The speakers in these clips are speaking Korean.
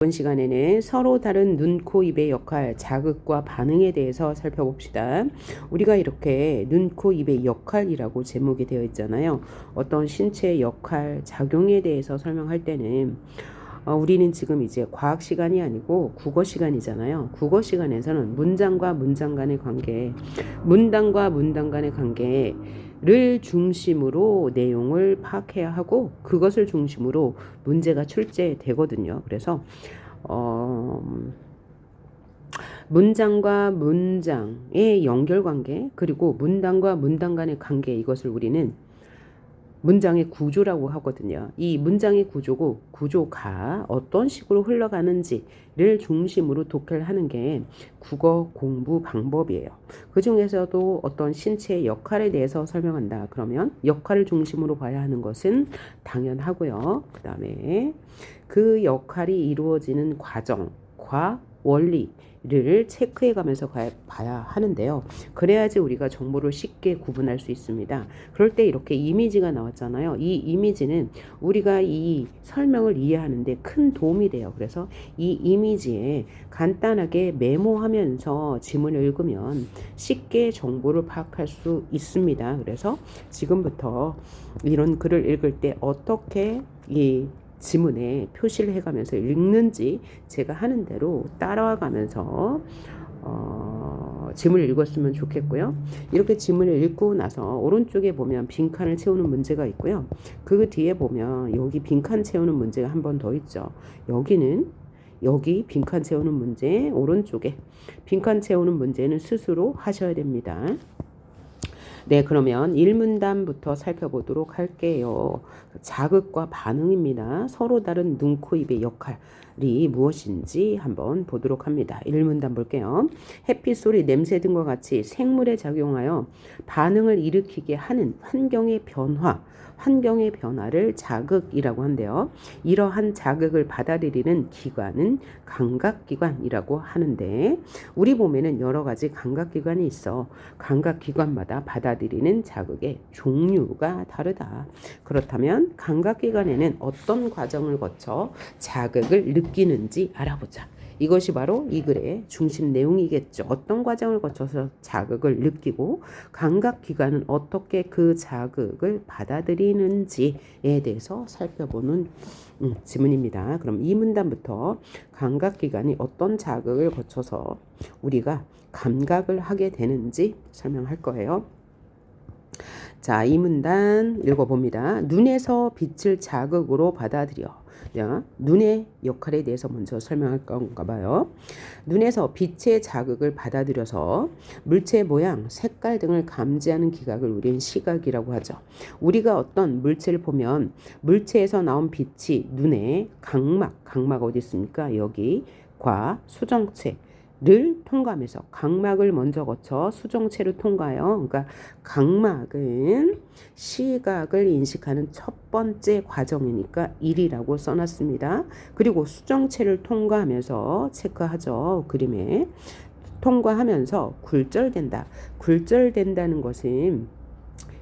이번 시간에는 서로 다른 눈, 코, 입의 역할, 자극과 반응에 대해서 살펴봅시다. 우리가 이렇게 눈, 코, 입의 역할이라고 제목이 되어 있잖아요. 어떤 신체의 역할, 작용에 대해서 설명할 때는 우리는 지금 이제 과학 시간이 아니고 국어 시간이잖아요. 국어 시간에서는 문장과 문장 간의 관계, 문단과 문단 간의 관계를 중심으로 내용을 파악해야 하고 그것을 중심으로 문제가 출제되거든요. 그래서 문장과 문장의 연결관계 그리고 문단과 문단 간의 관계 이것을 우리는 문장의 구조라고 하거든요. 이 문장의 구조가 어떤 식으로 흘러가는지를 중심으로 독해를 하는 게 국어 공부 방법이에요. 그 중에서도 어떤 신체의 역할에 대해서 설명한다. 그러면 역할을 중심으로 봐야 하는 것은 당연하고요. 그 다음에 그 역할이 이루어지는 과정과 원리를 체크해 가면서 봐야 하는데요. 그래야지 우리가 정보를 쉽게 구분할 수 있습니다. 그럴 때 이렇게 이미지가 나왔잖아요. 이 이미지는 우리가 이 설명을 이해하는데 큰 도움이 돼요. 그래서 이 이미지에 간단하게 메모하면서 지문을 읽으면 쉽게 정보를 파악할 수 있습니다. 그래서 지금부터 이런 글을 읽을 때 어떻게 이 지문에 표시를 해가면서 읽는지 제가 하는 대로 따라와 가면서 지문을 읽었으면 좋겠고요. 이렇게 지문을 읽고 나서 오른쪽에 보면 빈칸을 채우는 문제가 있고요. 그 뒤에 보면 여기 빈칸 채우는 문제가 한 번 더 있죠. 여기 빈칸 채우는 문제 오른쪽에 빈칸 채우는 문제는 스스로 하셔야 됩니다. 네, 그러면 1문단부터 살펴보도록 할게요. 자극과 반응입니다. 서로 다른 눈, 코, 입의 역할이 무엇인지 한번 보도록 합니다. 1문단 볼게요. 햇빛, 소리, 냄새 등과 같이 생물에 작용하여 반응을 일으키게 하는 환경의 변화를 자극이라고 한대요. 이러한 자극을 받아들이는 기관은 감각기관이라고 하는데 우리 몸에는 여러 가지 감각기관이 있어. 감각기관마다 받아들이는 자극의 종류가 다르다. 그렇다면 감각기관에는 어떤 과정을 거쳐 자극을 느끼는지 알아보자. 이것이 바로 이 글의 중심 내용이겠죠. 어떤 과정을 거쳐서 자극을 느끼고 감각기관은 어떻게 그 자극을 받아들이는지에 대해서 살펴보는 지문입니다. 그럼 이 문단부터 감각기관이 어떤 자극을 거쳐서 우리가 감각을 하게 되는지 설명할 거예요. 자, 이 문단 읽어봅니다. 눈에서 빛을 자극으로 받아들여. 눈의 역할에 대해서 먼저 설명할 건가 봐요. 눈에서 빛의 자극을 받아들여서 물체 모양, 색깔 등을 감지하는 기각을 우리는 시각이라고 하죠. 우리가 어떤 물체를 보면 물체에서 나온 빛이 눈에 각막 어디 있습니까? 여기과 수정체 를 통과하면서 각막을 먼저 거쳐 수정체를 통과해요. 그러니까 각막은 시각을 인식하는 첫 번째 과정이니까 1이라고 써놨습니다. 그리고 수정체를 통과하면서 체크하죠. 그림에 통과하면서 굴절된다. 굴절된다는 것은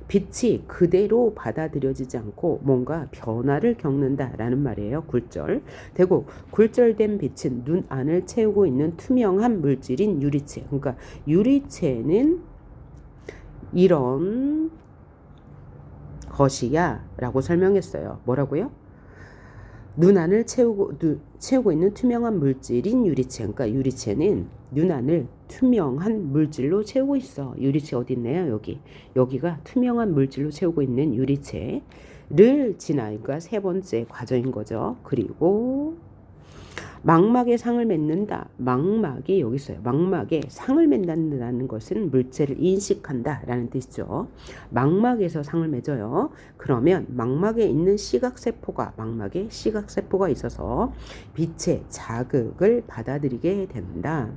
빛이 그대로 받아들여지지 않고 뭔가 변화를 겪는다라는 말이에요. 굴절되고 굴절된 빛은 눈 안을 채우고 있는 투명한 물질인 유리체. 그러니까 유리체는 이런 것이야 라고 설명했어요. 뭐라고요? 눈 안을 채우고 있는 투명한 물질인 유리체. 그러니까 유리체는 눈 안을 투명한 물질로 채우고 있어. 유리체 어디 있네요? 여기가 투명한 물질로 채우고 있는 유리체를 지나니까 세 번째 과정인 거죠. 그리고 망막에 상을 맺는다. 망막이 여기 있어요. 망막에 상을 맺는다는 것은 물체를 인식한다라는 뜻이죠. 망막에서 상을 맺어요. 그러면 망막에 있는 망막에 시각세포가 있어서 빛의 자극을 받아들이게 된다.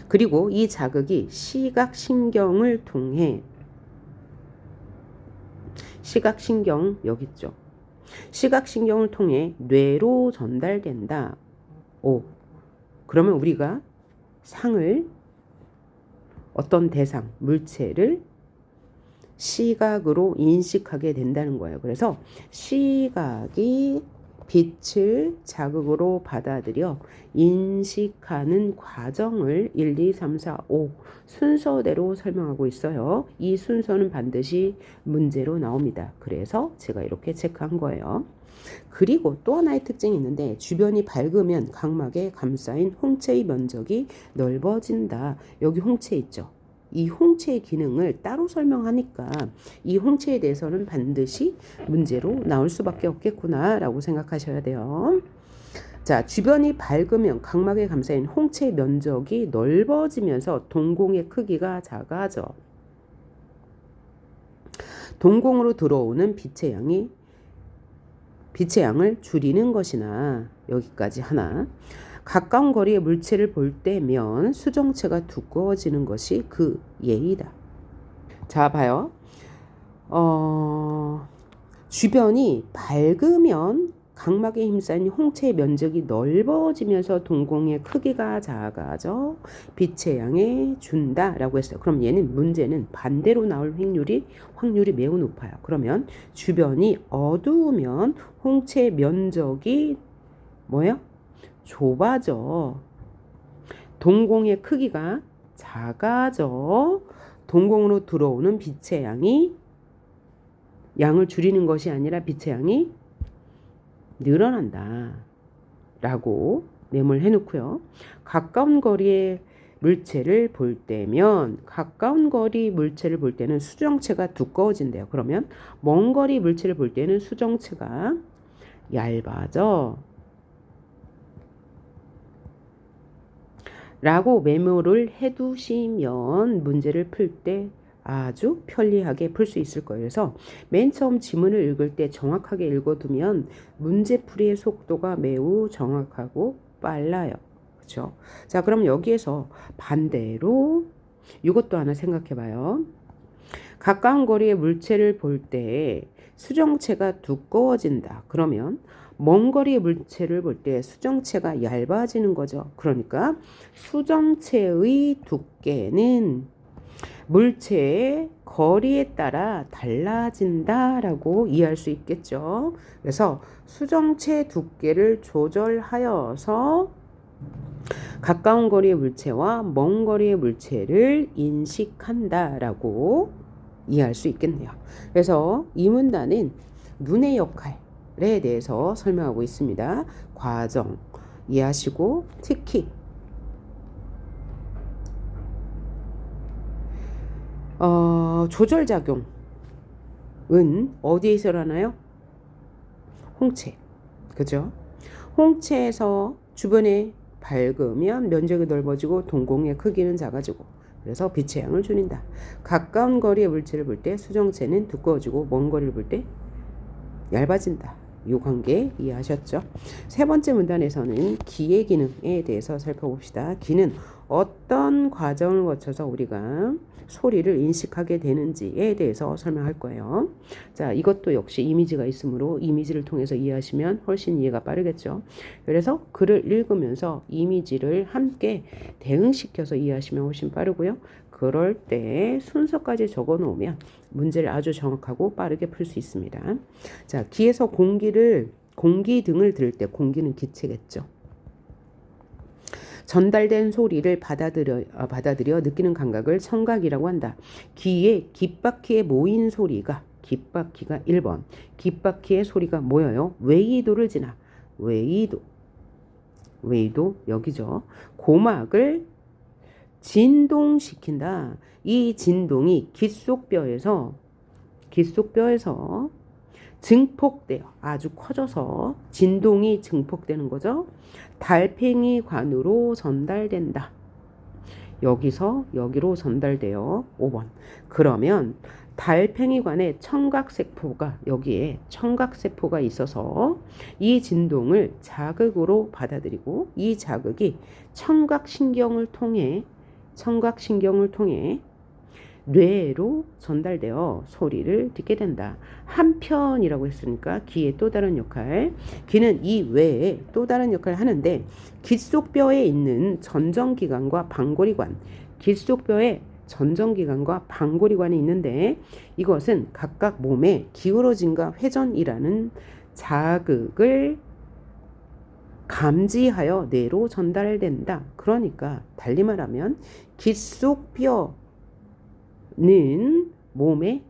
그리고 이 자극이 시각신경을 통해 시각신경 여기 있죠. 시각신경을 통해 뇌로 전달된다. 그러면 우리가 상을 어떤 대상, 물체를 시각으로 인식하게 된다는 거예요. 그래서 시각이 빛을 자극으로 받아들여 인식하는 과정을 1, 2, 3, 4, 5 순서대로 설명하고 있어요. 이 순서는 반드시 문제로 나옵니다. 그래서 제가 이렇게 체크한 거예요. 그리고 또 하나의 특징이 있는데 주변이 밝으면 각막에 감싸인 홍채의 면적이 넓어진다. 여기 홍채 있죠. 이 홍채의 기능을 따로 설명하니까 이 홍채에 대해서는 반드시 문제로 나올 수밖에 없겠구나 라고 생각하셔야 돼요. 자, 주변이 밝으면 각막에 감싸인 홍채의 면적이 넓어지면서 동공의 크기가 작아져. 동공으로 들어오는 빛의 양을 줄이는 것이나 여기까지 하나. 가까운 거리의 물체를 볼 때면 수정체가 두꺼워지는 것이 그 예이다. 자, 봐요. 주변이 밝으면 각막에 힘싸인 홍채의 면적이 넓어지면서 동공의 크기가 작아져 빛의 양에 준다라고 했어요. 그럼 얘는 문제는 반대로 나올 확률이 매우 높아요. 그러면 주변이 어두우면 홍채의 면적이 뭐예요? 좁아져. 동공의 크기가 작아져. 동공으로 들어오는 빛의 양을 줄이는 것이 아니라 빛의 양이 늘어난다 라고 메모를 해놓고요. 가까운 거리의 물체를 볼 때는 수정체가 두꺼워진대요. 그러면 먼 거리 물체를 볼 때는 수정체가 얇아져 라고 메모를 해두시면 문제를 풀 때 아주 편리하게 풀 수 있을 거예요. 그래서 맨 처음 지문을 읽을 때 정확하게 읽어두면 문제풀이의 속도가 매우 정확하고 빨라요. 그렇죠? 자, 그럼 여기에서 반대로 이것도 하나 생각해 봐요. 가까운 거리의 물체를 볼 때 수정체가 두꺼워진다. 그러면 먼 거리의 물체를 볼 때 수정체가 얇아지는 거죠. 그러니까 수정체의 두께는 물체의 거리에 따라 달라진다라고 이해할 수 있겠죠. 그래서 수정체 두께를 조절하여서 가까운 거리의 물체와 먼 거리의 물체를 인식한다라고 이해할 수 있겠네요. 그래서 이 문단은 눈의 역할에 대해서 설명하고 있습니다. 과정 이해하시고 특히 조절작용은 어디에서 일어나요? 홍채. 그죠? 홍채에서 주변에 밝으면 면적이 넓어지고 동공의 크기는 작아지고 그래서 빛의 양을 줄인다. 가까운 거리의 물체를 볼 때 수정체는 두꺼워지고 먼 거리를 볼 때 얇아진다. 이 관계 이해하셨죠? 세 번째 문단에서는 기의 기능에 대해서 살펴봅시다. 기는 어떤 과정을 거쳐서 우리가 소리를 인식하게 되는지에 대해서 설명할 거예요. 자, 이것도 역시 이미지가 있으므로 이미지를 통해서 이해하시면 훨씬 이해가 빠르겠죠. 그래서 글을 읽으면서 이미지를 함께 대응시켜서 이해하시면 훨씬 빠르고요. 그럴 때 순서까지 적어 놓으면 문제를 아주 정확하고 빠르게 풀 수 있습니다. 자, 귀에서 공기 등을 들을 때 공기는 기체겠죠. 전달된 소리를 받아들여 느끼는 감각을 청각이라고 한다. 귀에 귓바퀴에 모인 소리가 귓바퀴가 1번. 귓바퀴의 소리가 모여요. 웨이도를 지나. 웨이도 여기죠. 고막을 진동시킨다. 이 진동이 귓속뼈에서 증폭돼요. 아주 커져서 진동이 증폭되는 거죠. 달팽이관으로 전달된다. 여기서 여기로 전달돼요. 5번. 그러면 달팽이관에 여기에 청각세포가 있어서 이 진동을 자극으로 받아들이고 이 자극이 청각신경을 통해 뇌로 전달되어 소리를 듣게 된다. 한편이라고 했으니까 귀의 또 다른 역할. 귀는 이 외에 또 다른 역할을 하는데 귓속뼈에 있는 전정기관과 방골이관. 귓속뼈에 전정기관과 방골이관이 있는데 이것은 각각 몸의 기울어짐과 회전이라는 자극을 감지하여 뇌로 전달된다. 그러니까 달리 말하면 귓속뼈는 몸의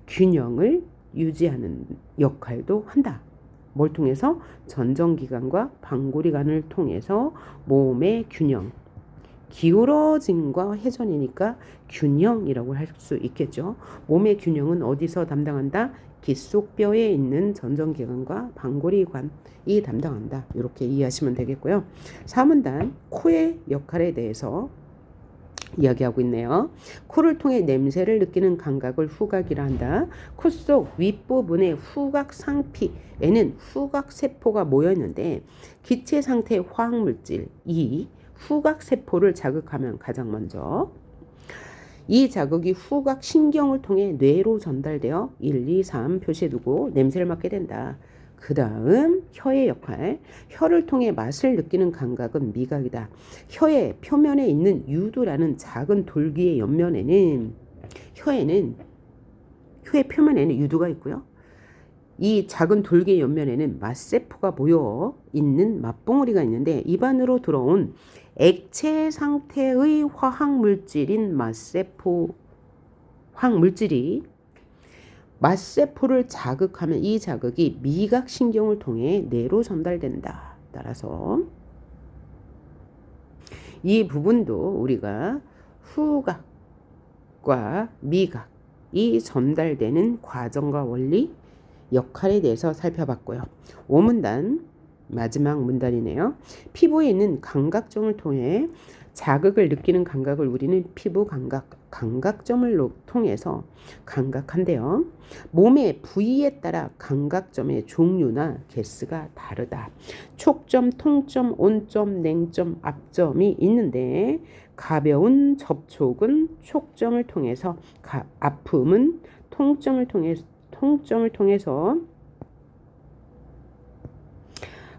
균형을 유지하는 역할도 한다. 뭘 통해서? 전정기관과 방구리관을 통해서 몸의 균형, 기울어짐과 회전이니까 균형이라고 할 수 있겠죠. 몸의 균형은 어디서 담당한다? 귓속뼈에 있는 전정기관과 방구리관이 담당한다. 이렇게 이해하시면 되겠고요. 4문단 코의 역할에 대해서 이야기하고 있네요. 코를 통해 냄새를 느끼는 감각을 후각이라 한다. 코 속 윗부분의 후각 상피에는 후각 세포가 모여 있는데 기체 상태의 화학물질 이 후각 세포를 자극하면 가장 먼저 이 자극이 후각 신경을 통해 뇌로 전달되어 1, 2, 3 표시해두고 냄새를 맡게 된다. 그 다음 혀의 역할. 혀를 통해 맛을 느끼는 감각은 미각이다. 혀의 표면에 있는 유두라는 작은 돌기의 옆면에는 혀의 표면에는 유두가 있고요. 이 작은 돌기의 옆면에는 맛세포가 모여 있는 맛봉우리가 있는데 입안으로 들어온 액체 상태의 화학물질인 화학물질이 맛세포를 자극하면 이 자극이 미각신경을 통해 뇌로 전달된다. 따라서 이 부분도 우리가 후각과 미각이 전달되는 과정과 원리, 역할에 대해서 살펴봤고요. 5문단 마지막 문단이네요. 피부에 있는 감각점을 통해 자극을 느끼는 감각을 우리는 피부 감각점을 통해서 감각한대요. 몸의 부위에 따라 감각점의 종류나 개수가 다르다. 촉점, 통점, 온점, 냉점, 압점이 있는데 가벼운 접촉은 촉점을 통해서, 아픔은 통점을 통해서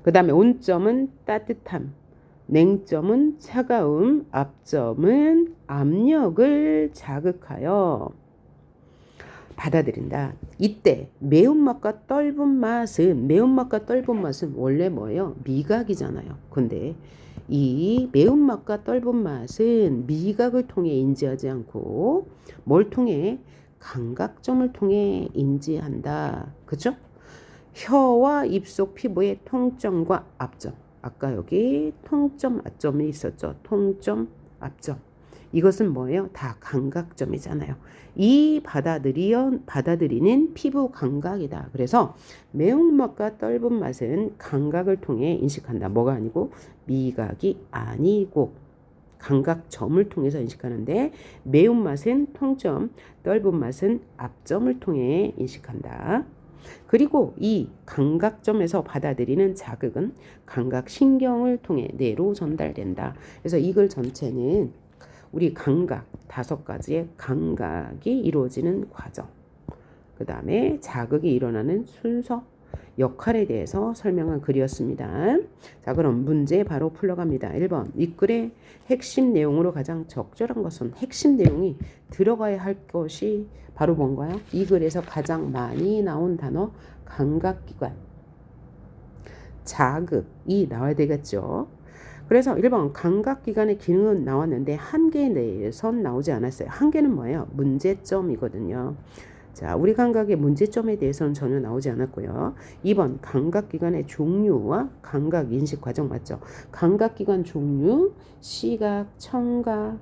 그 다음에 온점은 따뜻함, 냉점은 차가움, 압점은 압력을 자극하여 받아들인다. 이때 매운맛과 떫은 맛은 원래 뭐예요? 미각이잖아요. 근데 이 매운맛과 떫은 맛은 미각을 통해 인지하지 않고 뭘 통해? 감각점을 통해 인지한다. 그죠? 혀와 입속 피부의 통점과 압점. 아까 여기 통점, 압점이 있었죠. 통점, 압점. 이것은 뭐예요? 다 감각점이잖아요. 이 받아들이는 피부 감각이다. 그래서 매운맛과 떫은 맛은 감각을 통해 인식한다. 뭐가 아니고 미각이 아니고 감각점을 통해서 인식하는데 매운맛은 통점, 떫은 맛은 압점을 통해 인식한다. 그리고 이 감각점에서 받아들이는 자극은 감각신경을 통해 뇌로 전달된다. 그래서 이글 전체는 우리 감각, 5가지의 감각이 이루어지는 과정, 그 다음에 자극이 일어나는 순서, 역할에 대해서 설명한 글이었습니다. 자, 그럼 문제 바로 풀러갑니다. 1번 이 글의 핵심 내용으로 가장 적절한 것은, 핵심 내용이 들어가야 할 것이 바로 뭔가요? 이 글에서 가장 많이 나온 단어 감각기관, 자극이 나와야 되겠죠. 그래서 1번 감각기관의 기능은 나왔는데 한계 내에선 나오지 않았어요. 한계는 뭐예요? 문제점이거든요. 자, 우리 감각의 문제점에 대해서는 전혀 나오지 않았고요. 2번 감각기관의 종류와 감각인식 과정 맞죠? 감각기관 종류, 시각, 청각,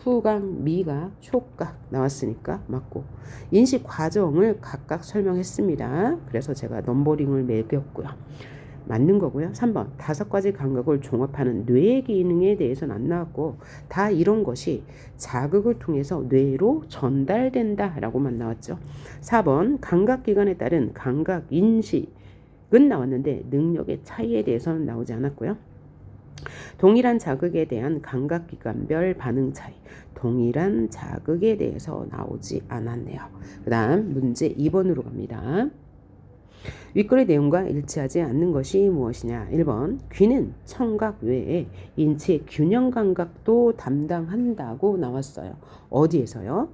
후각, 미각, 촉각 나왔으니까 맞고, 인식 과정을 각각 설명했습니다. 그래서 제가 넘버링을 매겼고요. 맞는 거고요. 3번 5가지 감각을 종합하는 뇌의 기능에 대해서는 안 나왔고, 다 이런 것이 자극을 통해서 뇌로 전달된다 라고만 나왔죠. 4번 감각기관에 따른 감각인식은 나왔는데 능력의 차이에 대해서는 나오지 않았고요. 동일한 자극에 대한 감각기관별 반응 차이, 동일한 자극에 대해서 나오지 않았네요. 그 다음 문제 2번으로 갑니다. 윗글의 내용과 일치하지 않는 것이 무엇이냐. 1번 귀는 청각 외에 인체 균형 감각도 담당한다고 나왔어요. 어디에서요?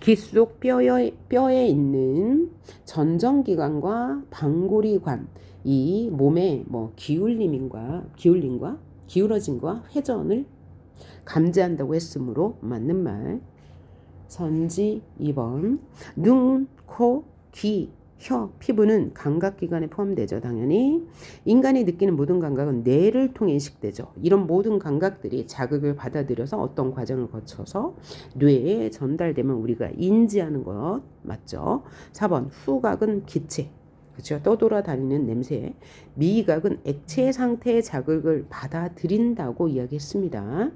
귓속 뼈에 있는 전정기관과 방구리관, 이 몸의 뭐 기울림과 기울어짐과 회전을 감지한다고 했으므로 맞는 말. 선지 2번. 눈, 코, 귀, 혀, 피부는 감각기관에 포함되죠. 당연히 인간이 느끼는 모든 감각은 뇌를 통해 인식되죠. 이런 모든 감각들이 자극을 받아들여서 어떤 과정을 거쳐서 뇌에 전달되면 우리가 인지하는 것 맞죠. 4번. 후각은 기체, 그렇죠. 떠돌아다니는 냄새. 미각은 액체 상태의 자극을 받아들인다고 이야기했습니다.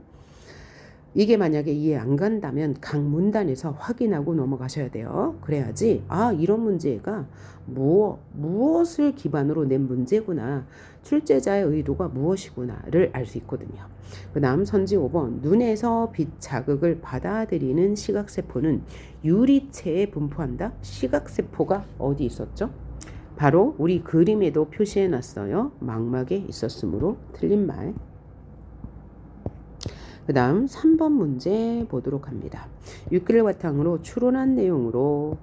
이게 만약에 이해 안 간다면 각 문단에서 확인하고 넘어가셔야 돼요. 그래야지 이런 문제가 무엇을 기반으로 낸 문제구나, 출제자의 의도가 무엇이구나를 알 수 있거든요. 그 다음 선지 5번. 눈에서 빛 자극을 받아들이는 시각세포는 유리체에 분포한다. 시각세포가 어디 있었죠? 바로 우리 그림에도 표시해 놨어요. 망막에 있었으므로 틀린 말. 그 다음 3번 문제 보도록 합니다. 육기를 바탕으로 추론한 내용으로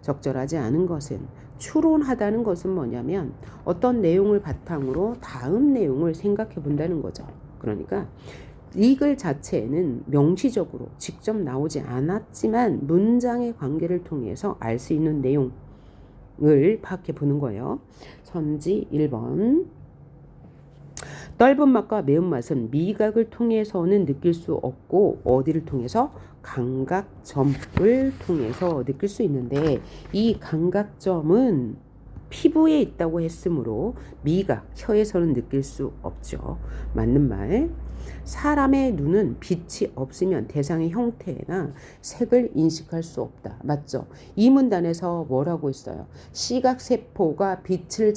적절하지 않은 것은, 추론하다는 것은 뭐냐면 어떤 내용을 바탕으로 다음 내용을 생각해 본다는 거죠. 그러니까 이 글 자체는 명시적으로 직접 나오지 않았지만 문장의 관계를 통해서 알 수 있는 내용을 파악해 보는 거예요. 선지 1번. 떫은 맛과 매운맛은 미각을 통해서는 느낄 수 없고 어디를 통해서? 감각점을 통해서 느낄 수 있는데 이 감각점은 피부에 있다고 했으므로 미각, 혀에서는 느낄 수 없죠. 맞는 말. 사람의 눈은 빛이 없으면 대상의 형태나 색을 인식할 수 없다. 맞죠? 이 문단에서 뭐라고 했어요? 시각세포가 빛의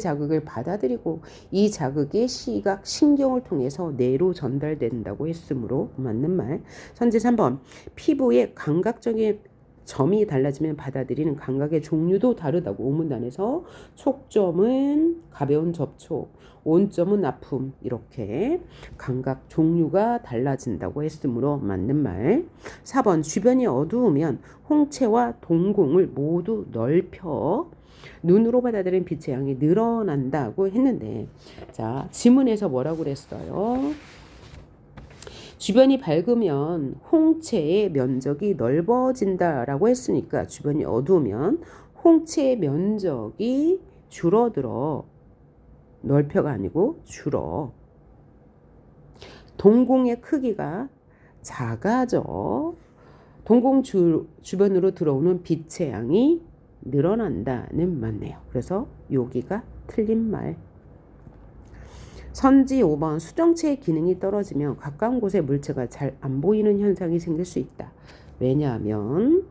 자극을 받아들이고 이 자극이 시각 신경을 통해서 뇌로 전달된다고 했으므로 맞는 말. 선지 3번. 피부의 감각적인 점이 달라지면 받아들이는 감각의 종류도 다르다고. 오문단에서 촉점은 가벼운 접촉, 온점은 아픔, 이렇게 감각 종류가 달라진다고 했으므로 맞는 말. 4번. 주변이 어두우면 홍채와 동공을 모두 넓혀 눈으로 받아들이는 빛의 양이 늘어난다고 했는데, 자, 지문에서 뭐라고 그랬어요? 주변이 밝으면 홍채의 면적이 넓어진다라고 했으니까 주변이 어두우면 홍채의 면적이 줄어들어. 넓혀가 아니고 줄어. 동공의 크기가 작아져. 동공 주변으로 들어오는 빛의 양이 늘어난다는 맞네요. 그래서 여기가 틀린 말. 선지 5번. 수정체의 기능이 떨어지면 가까운 곳의 물체가 잘 안 보이는 현상이 생길 수 있다. 왜냐하면